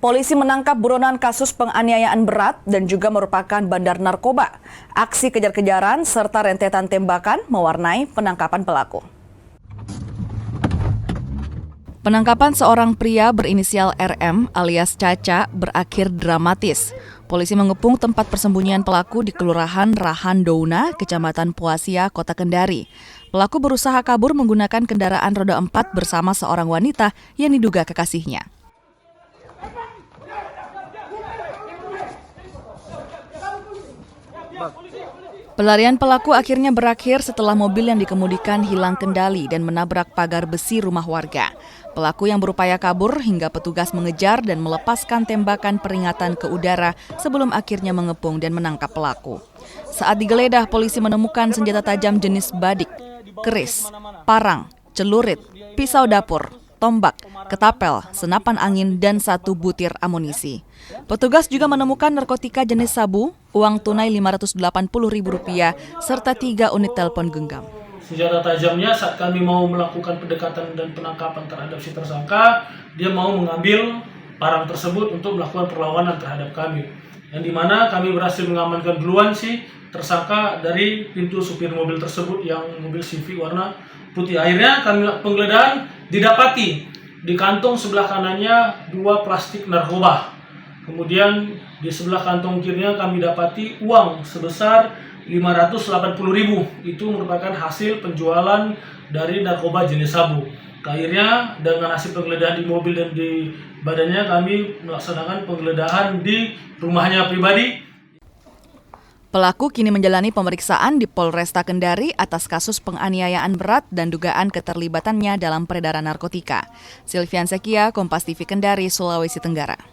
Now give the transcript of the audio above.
Polisi menangkap buronan kasus penganiayaan berat dan juga merupakan bandar narkoba. Aksi kejar-kejaran serta rentetan tembakan mewarnai penangkapan pelaku. Penangkapan seorang pria berinisial RM alias Caca berakhir dramatis. Polisi mengepung tempat persembunyian pelaku di Kelurahan Rahan Douna, Kecamatan Puasia, Kota Kendari. Pelaku berusaha kabur menggunakan kendaraan roda 4 bersama seorang wanita yang diduga kekasihnya. Pelarian pelaku akhirnya berakhir setelah mobil yang dikemudikan hilang kendali dan menabrak pagar besi rumah warga. Pelaku yang berupaya kabur hingga petugas mengejar dan melepaskan tembakan peringatan ke udara sebelum akhirnya mengepung dan menangkap pelaku. Saat digeledah, polisi menemukan senjata tajam jenis badik, keris, parang, celurit, pisau dapur, tombak, ketapel, senapan angin, dan 1 butir amunisi. Petugas juga menemukan narkotika jenis sabu, uang tunai Rp580.000, serta 3 unit telepon genggam. Senjata tajamnya saat kami mau melakukan pendekatan dan penangkapan terhadap si tersangka, dia mau mengambil parang tersebut untuk melakukan perlawanan terhadap kami. Yang dimana kami berhasil mengamankan duluan si tersangka dari pintu supir mobil tersebut yang mobil Civic warna putih. Akhirnya kami penggeledahan didapati di kantong sebelah kanannya 2 plastik narkoba. Kemudian di sebelah kantong kirinya kami dapati uang sebesar Rp580.000. Itu merupakan hasil penjualan dari narkoba jenis sabu. Akhirnya dengan hasil penggeledahan di mobil dan di badannya, kami melaksanakan penggeledahan di rumahnya pribadi. Pelaku kini menjalani pemeriksaan di Polresta Kendari atas kasus penganiayaan berat dan dugaan keterlibatannya dalam peredaran narkotika. Silvian Sekia, Kompas TV Kendari, Sulawesi Tenggara.